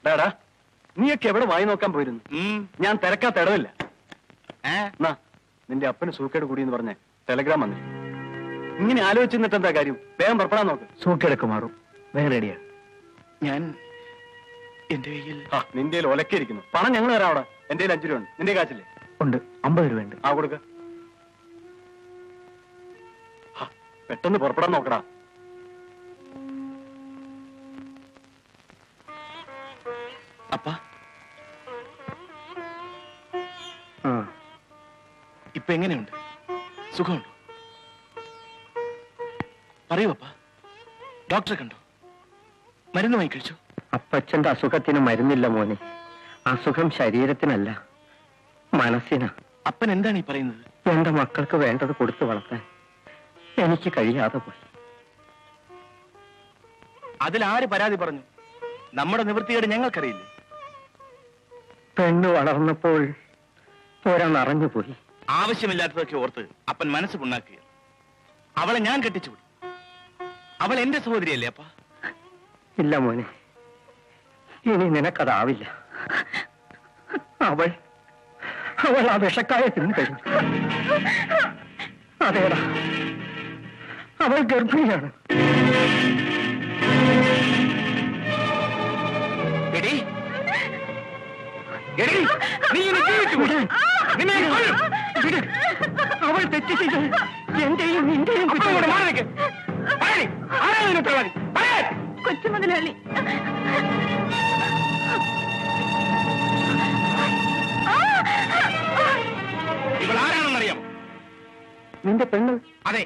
ഡാടാ, നീയൊക്കെ എവിടെ വായി നോക്കാൻ പോയിരുന്നു? ഞാൻ തിരക്കാത്ത ഇടവില്ല. നിന്റെ അപ്പന് സൂക്കേട് കൂടിയെന്ന് പറഞ്ഞ് ടെലഗ്രാം വന്നില്ല. ഇങ്ങനെ ആലോചിച്ചിട്ട് എന്താ കാര്യം? വേഗം പുറപ്പെടാൻ നോക്ക്. സൂക്കേടൊക്കെ മാറും. വേഗം റെഡിയാ. ഞാൻ നിന്റെ ഒലക്കിയിരിക്കുന്നു. പണം ഞങ്ങൾ തരാം. അവിടെ എന്റെ 5 രൂപ ഉണ്ട്. നിന്റെ കാശില്ലേ? ഉണ്ട്. 50 രൂപയുണ്ട്. ആ കൊടുക്ക. പെട്ടെന്ന് പുറപ്പെടാൻ നോക്കടാ. അപ്പ ഇപ്പൊ എങ്ങനെയുണ്ട്? സുഖമുണ്ടോ? പറയൂ അപ്പ. ഡോക്ടറെ കണ്ടോ? മരുന്ന് വാങ്ങി കഴിച്ചു? അപ്പച്ചന്റെ അസുഖത്തിന് മരുന്നില്ല മോനെ. അസുഖം ശരീരത്തിനല്ല, മനസ്സിനാ. അപ്പൻ എന്താണ് ഈ പറയുന്നത്? എന്റെ മക്കൾക്ക് വേണ്ടത് കൊടുത്തു വളർത്താൻ എനിക്ക് കഴിയാതെ പോയി. അതിലാര് പരാതി പറഞ്ഞു? നമ്മുടെ നിവൃത്തിയോട് ഞങ്ങൾക്കറിയില്ലേ? പെണ്ണ് വളർന്നപ്പോൾ ഒരാളറിഞ്ഞുപോയി. ആവശ്യമില്ലാത്തതൊക്കെ ഓർത്ത് അപ്പൻ മനസ്സ് പുണ്ണാക്കുക. അവളെ ഞാൻ കെട്ടിച്ചുവിടും. അവൾ എന്റെ സഹോദരിയല്ലേ അപ്പ? ഇല്ല മോനെ, ഇനി നിനക്കതാവില്ല. അവൾ ആ വിഷക്കായ തിന്നു കഴിഞ്ഞു. അതേടാ, അവൾ ഗർഭിണിയാണ്. അവൾ തെറ്റ് ചെയ്ത് എന്റെയും നിന്റെയും കൊച്ചു മുതലാളി. ഇവൾ ആരാണെന്നറിയാം? നിന്റെ പെണ്ണ്. അതെ,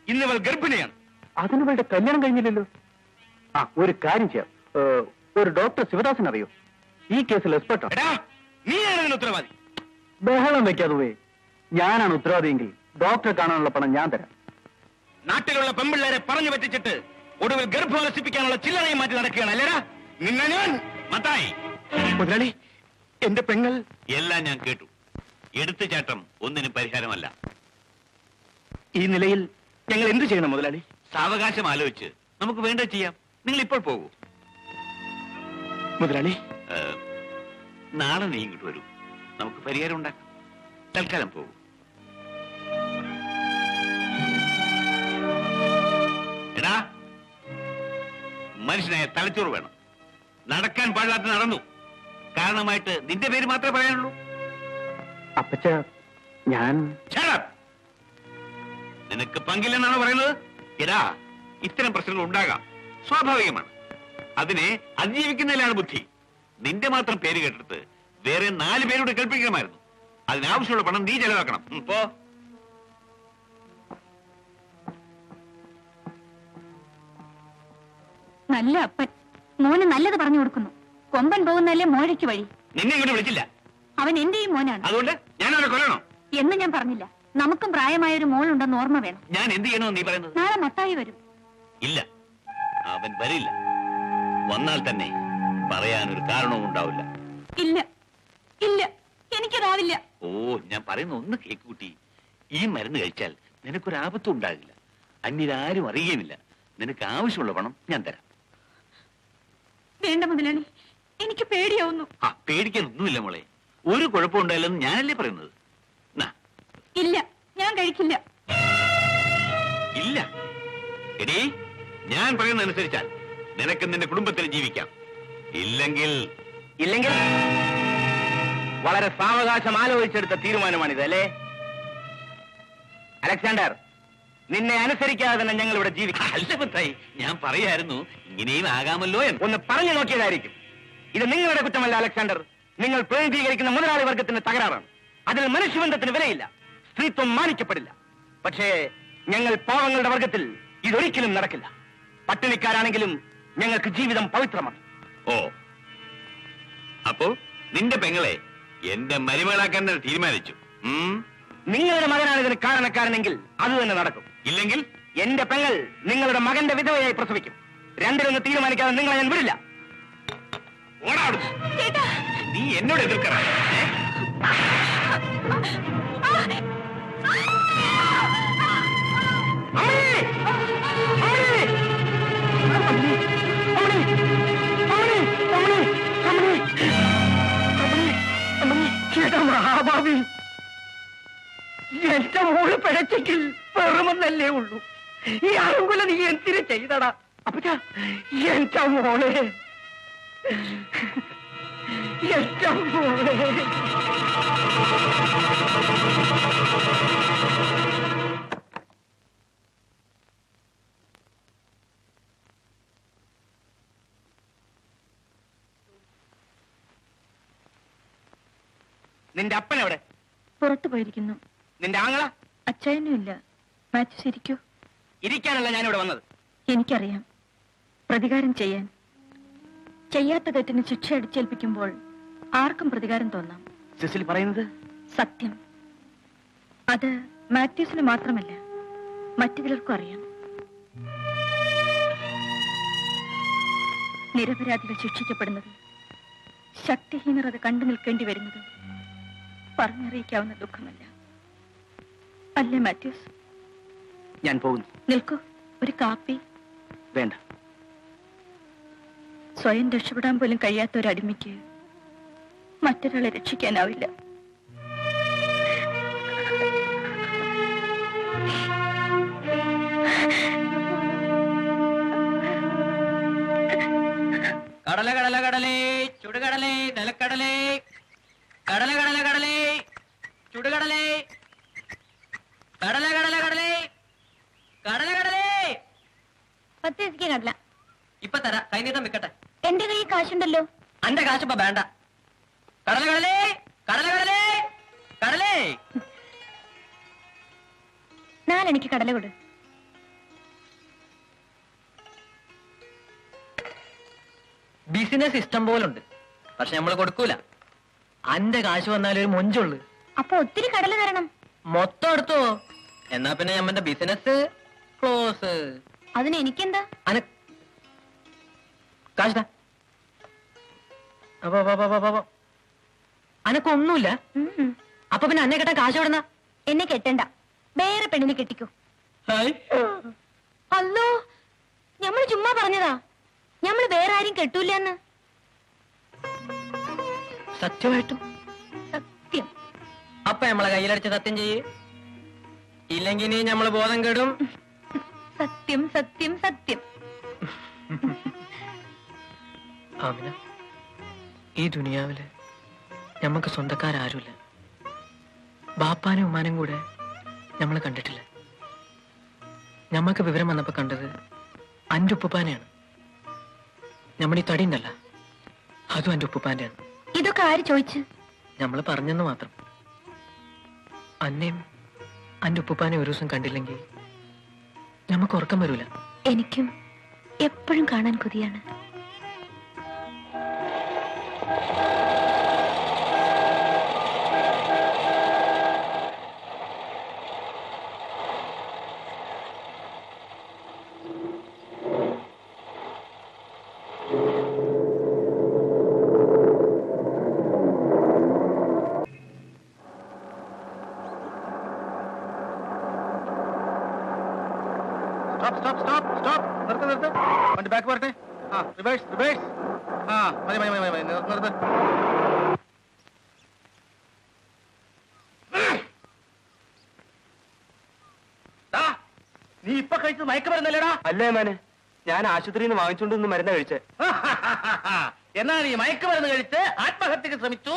ഇന്ന് ഇവൾ ഗർഭിണിയാണ്. അതിനിവളുടെ കല്യാണം കഴിഞ്ഞില്ലല്ലോ. ഒരു കാര്യം ചെയ്യാം. ഒരു ഡോക്ടർ ശിവദാസൻ അറിയോ? ഈ കേസിൽ എക്സ്പെർട്ടാണ്. നീയാണ് ഇതിന് ഉത്തരവാദി. ബഹളം വെക്കാതെ പോയി. ഞാനാണ് ഉത്തരവാദിയെങ്കിൽ ഡോക്ടറെ കാണാനുള്ള പണം ഞാൻ തരാം. നാട്ടിലുള്ള പെമ്പിള്ളേരെ പറഞ്ഞു പറ്റിച്ചിട്ട് ഒടുവിൽ ഗർഭവലസിപ്പിക്കാനുള്ള ചില്ലറയും മാറ്റി നടക്കുകയാണ് അല്ലേടാ? നിന്നെ ഞാൻ മത്തായി. മുതലാളി, എന്റെ പെങ്ങൾ. എല്ലാം ഞാൻ കേട്ടു. എടുത്തുചാട്ടം ഒന്നിനും പരിഹാരമല്ല. ഈ നിലയിൽ ഞങ്ങൾ എന്ത് ചെയ്യണം മുതലാളി? സാവകാശം ആലോചിച്ച് നമുക്ക് വേണ്ടത് ചെയ്യാം. നിങ്ങൾ ഇപ്പോൾ പോകൂ മുതലാളി. നാളെ നീ ഇങ്ങോട്ട് വരൂ. നമുക്ക് പരിഹാരം ഉണ്ടാക്കാം. തൽക്കാലം പോകൂ. എടാ, മനുഷ്യനായ തലച്ചോറ് വേണം. നടക്കാൻ പാടില്ലാത്ത നടന്നു. കാരണമായിട്ട് നിന്റെ പേര് മാത്രമേ പറയാനുള്ളൂ. അപ്പച്ച, ഞാൻ നിനക്ക് പങ്കില്ലെന്നാണ് പറയുന്നത്. എടാ, ഇത്തരം പ്രശ്നങ്ങൾ ഉണ്ടാകാം, സ്വാഭാവികമാണ്. അതിനെ അതിജീവിക്കുന്നതിലാണ് ബുദ്ധി. നിന്റെ മാത്രം പേര് കേട്ടിട്ട് വേറെ 4 പേരോട് കേൾപ്പിക്കണമായിരുന്നു. അതിനാവശ്യമുള്ള പണം നീ ചെലവാക്കണം. പോ. നല്ല അപ്പൻ മോന് നല്ലത് പറഞ്ഞു കൊടുക്കുന്നു. കൊമ്പൻ പോകുന്നല്ലേ മോഴയ്ക്ക് വഴി. നിന്നെ ഇങ്ങോട്ട് വിളിച്ചില്ല. അവൻ എന്റെയും മോനാണ്. അതുകൊണ്ട് ഞാൻ അവനെ കൊല്ലണോ എന്ന് ഞാൻ പറഞ്ഞില്ല. നമുക്കും പ്രായമായ ഒരു മോളുണ്ടെന്ന് ഓർമ്മ വേണം. ഞാൻ എന്ത് ചെയ്യണമെന്ന് നീ പറയുന്നത്? നാളെ മത്തായി വരും. ഇല്ല, അവൻ വരില്ല. വന്നാൽ തന്നെ പറയാനൊരു കാരണവും ഉണ്ടാവില്ല. ഇല്ല ഇല്ല, എനിക്കതാവില്ല. ഓ, ഞാൻ പറയുന്ന ഒന്ന് കേക്കുകുട്ടി. ഈ മരുന്ന് കഴിച്ചാൽ നിനക്കൊരു ആപത്തും ഉണ്ടാകില്ല. അന്യരാരും അറിയുകയുമില്ല. നിനക്ക് ആവശ്യമുള്ള പണം ഞാൻ തരാം. വേണ്ട മുതലാളി, എനിക്ക് പേടിയാവുന്നു. പേടിക്കാനൊന്നുമില്ല മോളെ. ഒരു കുഴപ്പമുണ്ടായില്ലെന്ന് ഞാനല്ലേ പറയുന്നത്. ഇല്ല, ഞാൻ കഴിക്കില്ല. ഇല്ല എടീ, ഞാൻ പറയുന്നതനുസരിച്ചാൽ നിനക്ക് നിന്റെ കുടുംബത്തിന് ജീവിക്കാം. ഇല്ലെങ്കിൽ വളരെ സാവകാശം ആലോചിച്ചെടുത്ത തീരുമാനമാണിത് അല്ലേ അലക്സാണ്ടർ? നിന്നെ അനുസരിക്കാതെ തന്നെ ഞങ്ങൾ ഇവിടെ ജീവിക്കാം. അല്ല മത്തായി, ഞാൻ പറയായിരുന്നു ഇങ്ങനെയും ആകാമല്ലോ എന്ന്. ഒന്ന് പറഞ്ഞു നോക്കിയതായിരിക്കും. ഇത് നിങ്ങളുടെ കുറ്റമല്ല അലക്സാണ്ടർ. നിങ്ങൾ പ്രതിനിധീകരിക്കുന്ന മുതലാളി വർഗത്തിന്റെ തകരാറാണ്. അതിൽ മനുഷ്യബന്ധത്തിന് വിലയില്ല. സ്ത്രീത്വം മാനിക്കപ്പെടില്ല. പക്ഷേ ഞങ്ങൾ പാവങ്ങളുടെ വർഗത്തിൽ ഇതൊരിക്കലും നടക്കില്ല. പട്ടിണിക്കാരാണെങ്കിലും ഞങ്ങൾക്ക് ജീവിതം പവിത്രമാണ്. ഓ, അപ്പോ നിന്റെ പെങ്ങളെ എന്റെ മരുമകളാക്കാൻ തന്നെ തീരുമാനിച്ചു. നിങ്ങളുടെ മകനാണ് ഇതിന് കാരണക്കാരനെങ്കിൽ അത് തന്നെ നടക്കും. ഇല്ലെങ്കിൽ എന്റെ പെങ്ങൾ നിങ്ങളുടെ മകന്റെ വിധവയായി പ്രസവിക്കും. രണ്ടിലൊന്ന് തീരുമാനിക്കാതെ നിങ്ങളെ ഞാൻ വിടില്ല. നീ എന്നോട് എതിർക്കറ. എന്റെ മോള് പിഴച്ചെങ്കിൽ വെറുമെന്നല്ലേ ഉള്ളൂ. ഈ അറുങ്കുല നീ എന്തിനു ചെയ്തടാ? അപ്പച്ചാ, എന്റെ മോളെ, എന്റെ മോളെ. നിന്റെ അപ്പനെവിടെ? പുറത്തു പോയിരിക്കുന്നു. നിന്റെ ആങ്ങള? അച്ചായനും ഇല്ല. മാത്യൂസ് ഇരിക്കൂ. ഇരിക്കാനല്ല ഞാനിവിടെ വന്നത്. എനിക്കറിയാം, പ്രതികാരം ചെയ്യാൻ. ചെയ്യാത്ത തെറ്റിന് ശിക്ഷ അടിച്ചേൽപ്പിക്കുമ്പോൾ ആർക്കും പ്രതികാരം തോന്നാം. സിസിൽ പറയുന്നത് സത്യം. അത് മാത്യൂസിന് മാത്രമല്ല, മറ്റു ചിലർക്കും അറിയാം. നിരപരാധികൾ ശിക്ഷിക്കപ്പെടുന്നത്, ശക്തിഹീനർ അത് കണ്ടു നിൽക്കേണ്ടി വരുന്നത് പറഞ്ഞറിയിക്കാവുന്ന ദുഃഖമല്ല. അല്ലേ മാത്യൂസ്? ഞാൻ പോകുന്നു. നിൽക്കൂ, ഒരു കാപ്പി. വേണ്ട. സ്വയം രക്ഷപ്പെടാൻ പോലും കഴിയാത്ത ഒരു അടിമയ്ക്ക് മറ്റൊരാളെ രക്ഷിക്കാനാവില്ല. കടല കടല കടലേ ചുടുകടലേ നിലക്കടലേ, കടല കടല കടലേ ചുടുകടലേ, കടല കടല കടലേ, കടല കടലേ. 10 പൈസയ്ക്ക് കടല. ഇപ്പൊ തരാ, കൈനീട്ടം വിൽക്കട്ടെ. എന്റെ കയ്യിൽ കാശുണ്ടല്ലോ. അന്റെ കാശിപ്പ വേണ്ട. കടല കടലേ, കടല കടലേ, കടലേ. 4 എനിക്ക് കടല കൊടു. ബിസിനസ് ഇഷ്ടം പോലുണ്ട്, പക്ഷെ നമ്മള് കൊടുക്കൂല. അന്റെ കാശ് വന്നാലൊരു മൊഞ്ചുള്ളു. അപ്പൊ ഒത്തിരി കടല തരണം. മൊത്തം എടുത്തോ, എന്നാ പിന്നെ നമ്മന്റെ ബിസിനസ് ക്ലോസ്. അതിന് എനിക്കെന്താ? കാശ് അനക്കൊന്നുമില്ല. അപ്പൊ പിന്നെ അന്നെ കെട്ടാൻ കാശ് എവിടുന്ന? എന്നെ കെട്ടണ്ട, വേറെ പെണ്ണിനെ കെട്ടിക്കോ. അല്ലോ, ഞമ്മള് ചുമ്മാ പറഞ്ഞതാ. ഞമ്മള് വേറെ ആരും കെട്ടൂലെന്ന്. സത്യമായിട്ടും? സത്യം. അപ്പൊ നമ്മളെ കയ്യിലടിച്ച് സത്യം ചെയ്യേ, ഇല്ലെങ്കിൽ നമ്മള് ബോധം കെടും. സത്യം, സത്യം, സത്യം. ആമിന, ഈ ദുനിയാവില് ഞമ്മക്ക് സ്വന്തക്കാരാരുമില്ല. ബാപ്പാനും ഉമ്മാനും കൂടെ നമ്മൾ കണ്ടിട്ടില്ല. ഞമ്മക്ക് വിവരം വന്നപ്പോ കണ്ടത് അന്റെ ഉപ്പുപ്പാനെയാണ്. ഞമ്മളീ തടി ഉണ്ടല്ല, അതും അന്റെ ഉപ്പുപ്പാന്റെയാണ്. ഇതൊക്കെ ആര് ചോദിച്ചു? ഞമ്മള് പറഞ്ഞെന്ന് മാത്രം. അന്നേം അന്റെ ഉപ്പുപ്പാനെ ഒരു ദിവസം കണ്ടില്ലെങ്കിൽ ഞമ്മക്ക് ഉറക്കം വരൂല. എനിക്കും എപ്പോഴും കാണാൻ കൊതിയാണ്. വണ്ടി ബാക്ക് വരട്ടെ. Reverse reverse. മതി മതി മതി മതി, നിർത്ത്. നീ ഇപ്പൊ കഴിച്ചത് മയക്കുമരുന്നല്ലേടാ? അല്ലേ മാനെ, ഞാൻ ആശുപത്രിയിൽ നിന്ന് വാങ്ങിച്ചുകൊണ്ടൊന്ന് മരുന്ന് കഴിച്ചേ. എന്നാ നീ മയക്കുമരുന്ന് കഴിച്ച് ആത്മഹത്യക്ക് ശ്രമിച്ചു.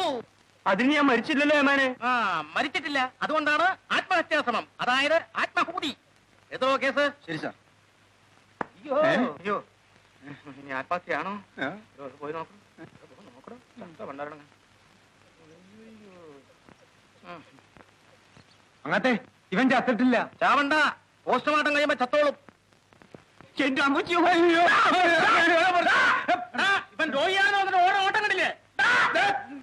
അതിന് ഞാൻ മരിച്ചില്ലല്ലോ ഏമാനെ. മരിച്ചിട്ടില്ല, അതുകൊണ്ടാണ് ആത്മഹത്യാ ശ്രമം, അതായത് ആത്മഹൂതി. ഏതോ കേസ്? ശരി സാർ. അയ്യോ, ഇനി ആത്മഹത്യയാണോ? പോയി നോക്കണം. അങ്ങത്തെ ഇവൻ ചത്തിട്ടില്ല. ചാവണ്ട, പോസ്റ്റ്മോർട്ടം കഴിയുമ്പോ ചത്തോളും. എന്റെ അമ്മച്ചി ഇവൻ രോഗിയാണോ? ഓട്ടം കണ്ടില്ലേ?